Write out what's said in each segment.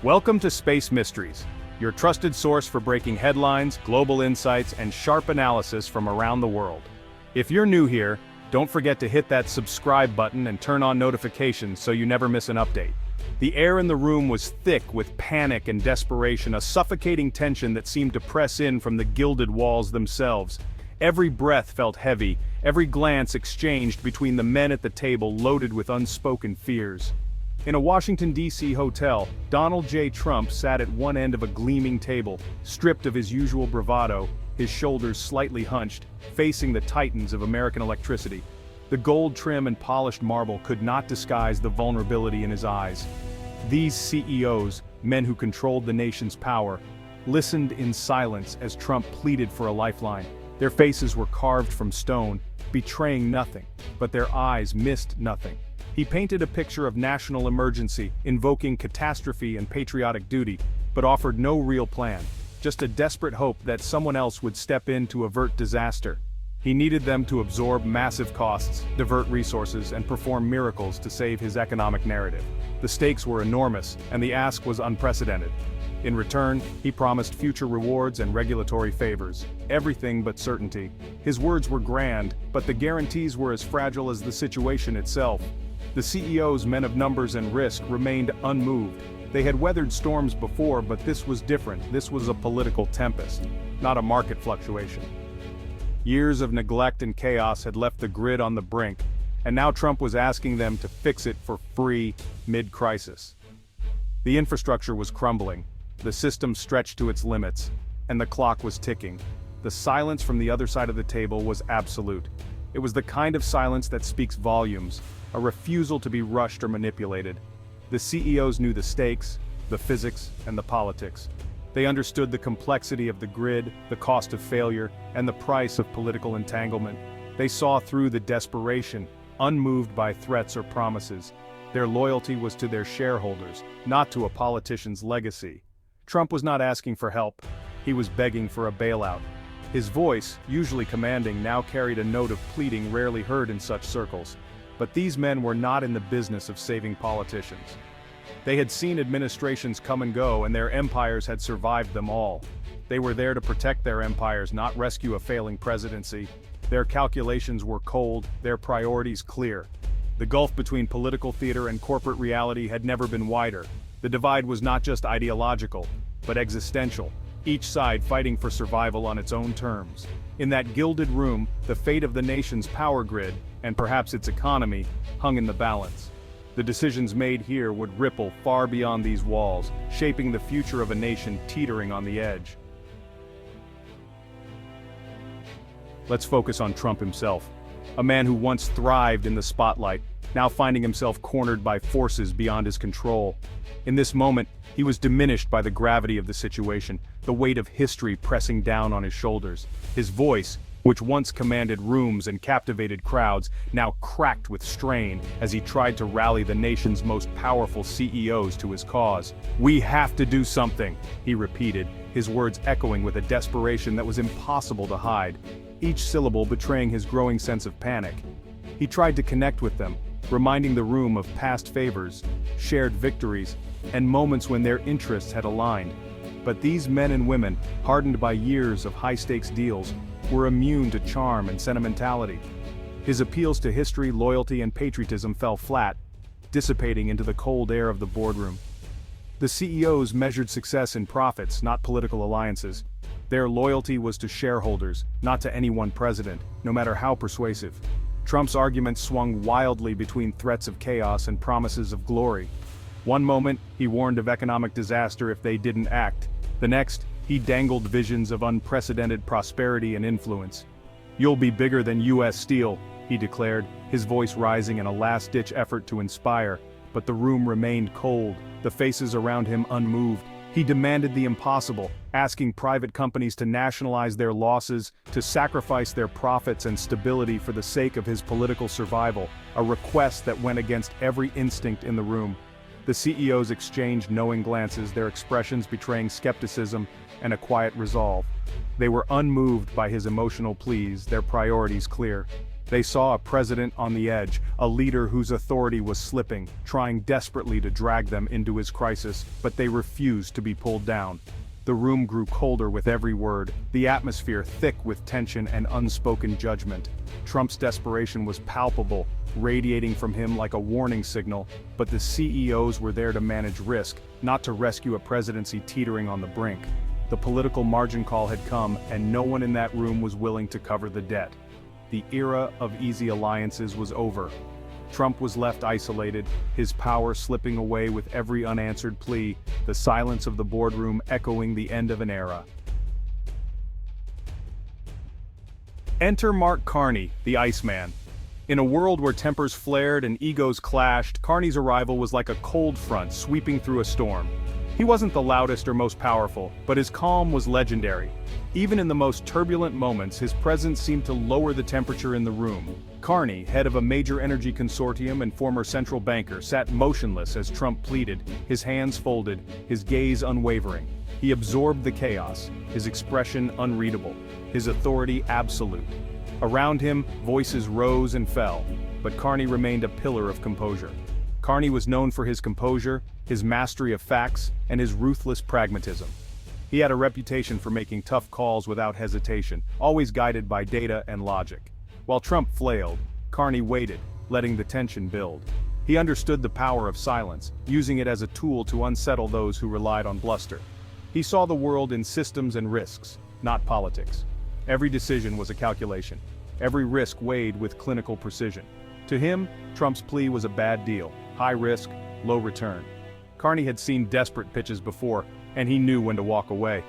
Welcome to Space Mysteries, your trusted source for breaking headlines, global insights, and sharp analysis from around the world. If you're new here, don't forget to hit that subscribe button and turn on notifications so you never miss an update. The air in the room was thick with panic and desperation, a suffocating tension that seemed to press in from the gilded walls themselves. Every breath felt heavy, every glance exchanged between the men at the table loaded with unspoken fears. In a Washington, D.C. hotel, Donald J. Trump sat at one end of a gleaming table, stripped of his usual bravado, his shoulders slightly hunched, facing the titans of American electricity. The gold trim and polished marble could not disguise the vulnerability in his eyes. These CEOs, men who controlled the nation's power, listened in silence as Trump pleaded for a lifeline. Their faces were carved from stone, betraying nothing, but their eyes missed nothing. He painted a picture of national emergency, invoking catastrophe and patriotic duty, but offered no real plan, just a desperate hope that someone else would step in to avert disaster. He needed them to absorb massive costs, divert resources, and perform miracles to save his economic narrative. The stakes were enormous, and the ask was unprecedented. In return, he promised future rewards and regulatory favors, everything but certainty. His words were grand, but the guarantees were as fragile as the situation itself. The CEOs, men of numbers and risk, remained unmoved. They had weathered storms before, but this was different. This was a political tempest, not a market fluctuation. Years of neglect and chaos had left the grid on the brink, and now Trump was asking them to fix it for free, mid-crisis. The infrastructure was crumbling, the system stretched to its limits, and the clock was ticking. The silence from the other side of the table was absolute. It was the kind of silence that speaks volumes, a refusal to be rushed or manipulated. The CEOs knew the stakes, the physics, and the politics. They understood the complexity of the grid, the cost of failure, and the price of political entanglement. They saw through the desperation, unmoved by threats or promises. Their loyalty was to their shareholders, not to a politician's legacy. Trump was not asking for help. He was begging for a bailout. His voice, usually commanding, now carried a note of pleading rarely heard in such circles. But these men were not in the business of saving politicians. They had seen administrations come and go, and their empires had survived them all. They were there to protect their empires, not rescue a failing presidency. Their calculations were cold, their priorities clear. The gulf between political theater and corporate reality had never been wider. The divide was not just ideological, but existential, each side fighting for survival on its own terms. In that gilded room, the fate of the nation's power grid, and perhaps its economy, hung in the balance. The decisions made here would ripple far beyond these walls, shaping the future of a nation teetering on the edge. Let's focus on Trump himself, a man who once thrived in the spotlight, now finding himself cornered by forces beyond his control. In this moment, he was diminished by the gravity of the situation, the weight of history pressing down on his shoulders. His voice, which once commanded rooms and captivated crowds, now cracked with strain as he tried to rally the nation's most powerful CEOs to his cause. "We have to do something," he repeated, his words echoing with a desperation that was impossible to hide, each syllable betraying his growing sense of panic. He tried to connect with them, reminding the room of past favors, shared victories, and moments when their interests had aligned. But these men and women, hardened by years of high-stakes deals, were immune to charm and sentimentality. His appeals to history, loyalty, and patriotism fell flat, dissipating into the cold air of the boardroom. The CEOs measured success in profits, not political alliances. Their loyalty was to shareholders, not to any one president, no matter how persuasive. Trump's arguments swung wildly between threats of chaos and promises of glory. One moment, he warned of economic disaster if they didn't act. The next, he dangled visions of unprecedented prosperity and influence. "You'll be bigger than U.S. Steel," he declared, his voice rising in a last-ditch effort to inspire. But the room remained cold, the faces around him unmoved. He demanded the impossible, asking private companies to nationalize their losses, to sacrifice their profits and stability for the sake of his political survival, a request that went against every instinct in the room. The CEOs exchanged knowing glances, their expressions betraying skepticism and a quiet resolve. They were unmoved by his emotional pleas, their priorities clear. They saw a president on the edge, a leader whose authority was slipping, trying desperately to drag them into his crisis, but they refused to be pulled down. The room grew colder with every word, the atmosphere thick with tension and unspoken judgment. Trump's desperation was palpable, radiating from him like a warning signal, but the CEOs were there to manage risk, not to rescue a presidency teetering on the brink. The political margin call had come, and no one in that room was willing to cover the debt. The era of easy alliances was over. Trump was left isolated, his power slipping away with every unanswered plea, the silence of the boardroom echoing the end of an era. Enter Mark Carney, the Iceman. In a world where tempers flared and egos clashed, Carney's arrival was like a cold front sweeping through a storm. He wasn't the loudest or most powerful, but his calm was legendary. Even in the most turbulent moments, his presence seemed to lower the temperature in the room. Carney, head of a major energy consortium and former central banker, sat motionless as Trump pleaded, his hands folded, his gaze unwavering. He absorbed the chaos, his expression unreadable, his authority absolute. Around him, voices rose and fell, but Carney remained a pillar of composure. Carney was known for his composure, his mastery of facts, and his ruthless pragmatism. He had a reputation for making tough calls without hesitation, always guided by data and logic. While Trump flailed, Carney waited, letting the tension build. He understood the power of silence, using it as a tool to unsettle those who relied on bluster. He saw the world in systems and risks, not politics. Every decision was a calculation. Every risk weighed with clinical precision. To him, Trump's plea was a bad deal, high risk, low return. Carney had seen desperate pitches before, and he knew when to walk away.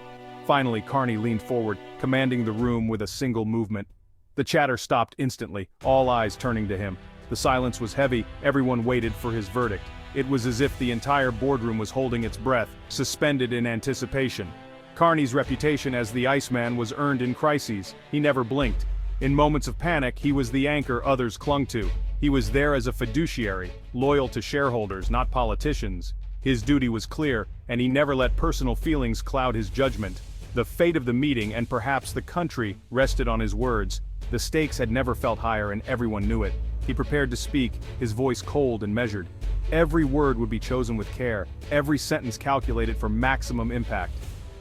Finally, Carney leaned forward, commanding the room with a single movement. The chatter stopped instantly, all eyes turning to him. The silence was heavy, everyone waited for his verdict. It was as if the entire boardroom was holding its breath, suspended in anticipation. Carney's reputation as the Iceman was earned in crises. He never blinked. In moments of panic, he was the anchor others clung to. He was there as a fiduciary, loyal to shareholders, not politicians. His duty was clear, and he never let personal feelings cloud his judgment. The fate of the meeting, and perhaps the country, rested on his words. The stakes had never felt higher, and everyone knew it. He prepared to speak, his voice cold and measured. Every word would be chosen with care, every sentence calculated for maximum impact.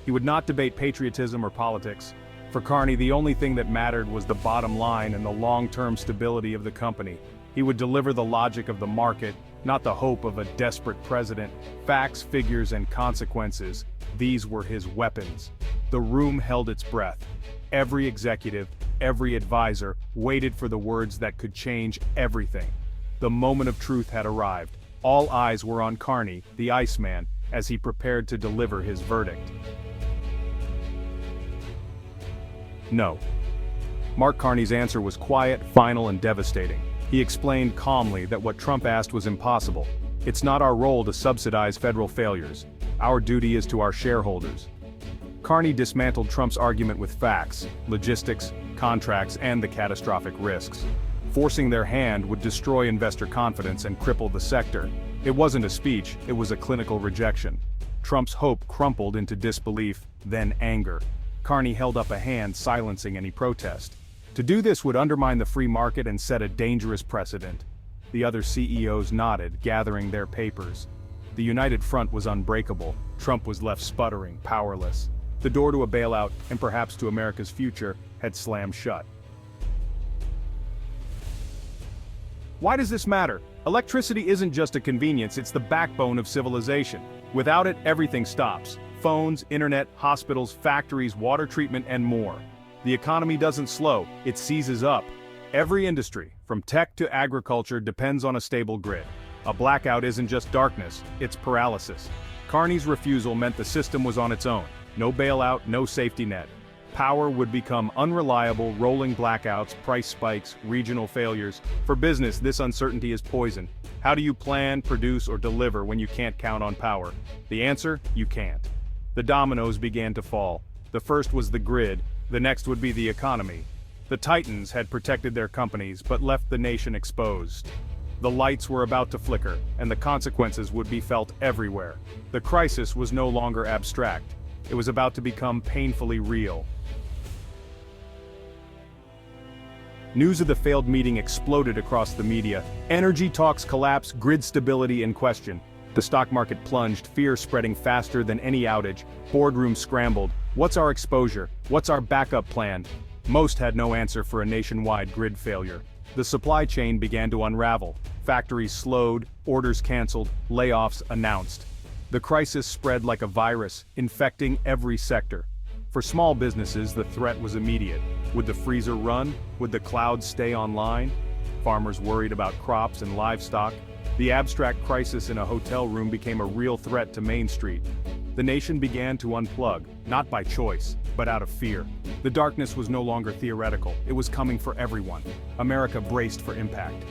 He would not debate patriotism or politics. For Carney, the only thing that mattered was the bottom line and the long-term stability of the company. He would deliver the logic of the market, not the hope of a desperate president. Facts, figures, and consequences. These were his weapons. The room held its breath. Every executive, every advisor, waited for the words that could change everything. The moment of truth had arrived. All eyes were on Carney, the Iceman, as he prepared to deliver his verdict. No. Mark Carney's answer was quiet, final, and devastating. He explained calmly that what Trump asked was impossible. It's not our role to subsidize federal failures. Our duty is to our shareholders. Carney dismantled Trump's argument with facts, logistics, contracts, and the catastrophic risks. Forcing their hand would destroy investor confidence and cripple the sector. It wasn't a speech, it was a clinical rejection. Trump's hope crumpled into disbelief, then anger. Carney held up a hand, silencing any protest. To do this would undermine the free market and set a dangerous precedent. The other CEOs nodded, gathering their papers. The united front was unbreakable. Trump was left sputtering, powerless. The door to a bailout, and perhaps to America's future, had slammed shut. Why does this matter? Electricity isn't just a convenience, it's the backbone of civilization. Without it, everything stops. Phones, internet, hospitals, factories, water treatment, and more. The economy doesn't slow, it seizes up. Every industry, from tech to agriculture, depends on a stable grid. A blackout isn't just darkness, it's paralysis. Carney's refusal meant the system was on its own. No bailout, no safety net. Power would become unreliable, rolling blackouts, price spikes, regional failures. For business, this uncertainty is poison. How do you plan, produce, or deliver when you can't count on power? The answer? You can't. The dominoes began to fall. The first was the grid, the next would be the economy. The titans had protected their companies, but left the nation exposed. The lights were about to flicker, and the consequences would be felt everywhere. The crisis was no longer abstract. It was about to become painfully real. News of the failed meeting exploded across the media. Energy talks collapse, grid stability in question. The stock market plunged, fear spreading faster than any outage. Boardrooms scrambled. What's our exposure? What's our backup plan? Most had no answer for a nationwide grid failure. The supply chain began to unravel. Factories slowed, orders canceled, layoffs announced. The crisis spread like a virus, infecting every sector. For small businesses, the threat was immediate. Would the freezer run? Would the clouds stay online? Farmers worried about crops and livestock. The abstract crisis in a hotel room became a real threat to Main Street. The nation began to unplug, not by choice, but out of fear. The darkness was no longer theoretical, it was coming for everyone. America braced for impact.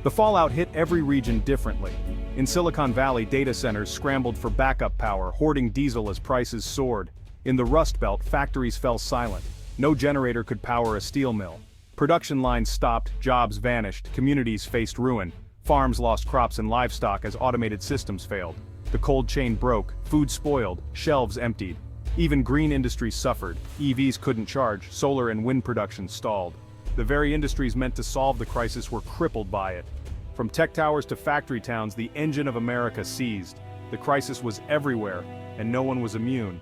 The fallout hit every region differently. In Silicon Valley, data centers scrambled for backup power, hoarding diesel as prices soared. In the Rust Belt, factories fell silent. No generator could power a steel mill. Production lines stopped, jobs vanished, communities faced ruin. Farms lost crops and livestock as automated systems failed. The cold chain broke, food spoiled, shelves emptied. Even green industries suffered. EVs couldn't charge, solar and wind production stalled. The very industries meant to solve the crisis were crippled by it. From tech towers to factory towns, the engine of America seized. The crisis was everywhere, and no one was immune.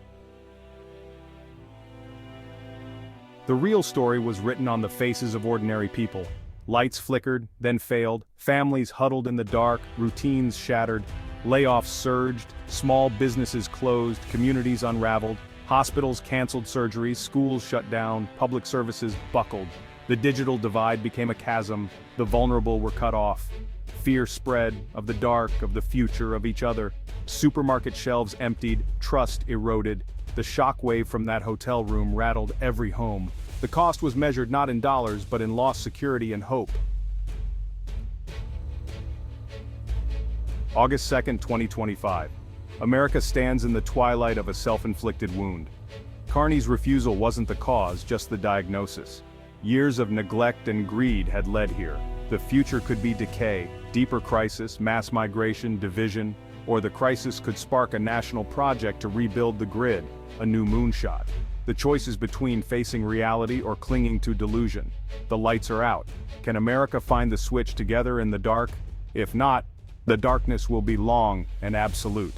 The real story was written on the faces of ordinary people. Lights flickered, then failed, families huddled in the dark, routines shattered, layoffs surged, small businesses closed, communities unraveled, hospitals canceled surgeries, schools shut down, public services buckled. The digital divide became a chasm, the vulnerable were cut off. Fear spread, of the dark, of the future, of each other. Supermarket shelves emptied, trust eroded. The shockwave from that hotel room rattled every home. The cost was measured not in dollars but in lost security and hope. August 2, 2025. America stands in the twilight of a self-inflicted wound. Carney's refusal wasn't the cause, just the diagnosis. Years of neglect and greed had led here. The future could be decay, deeper crisis, mass migration, division, or the crisis could spark a national project to rebuild the grid, a new moonshot. The choice is between facing reality or clinging to delusion. The lights are out. Can America find the switch together in the dark? If not, the darkness will be long and absolute.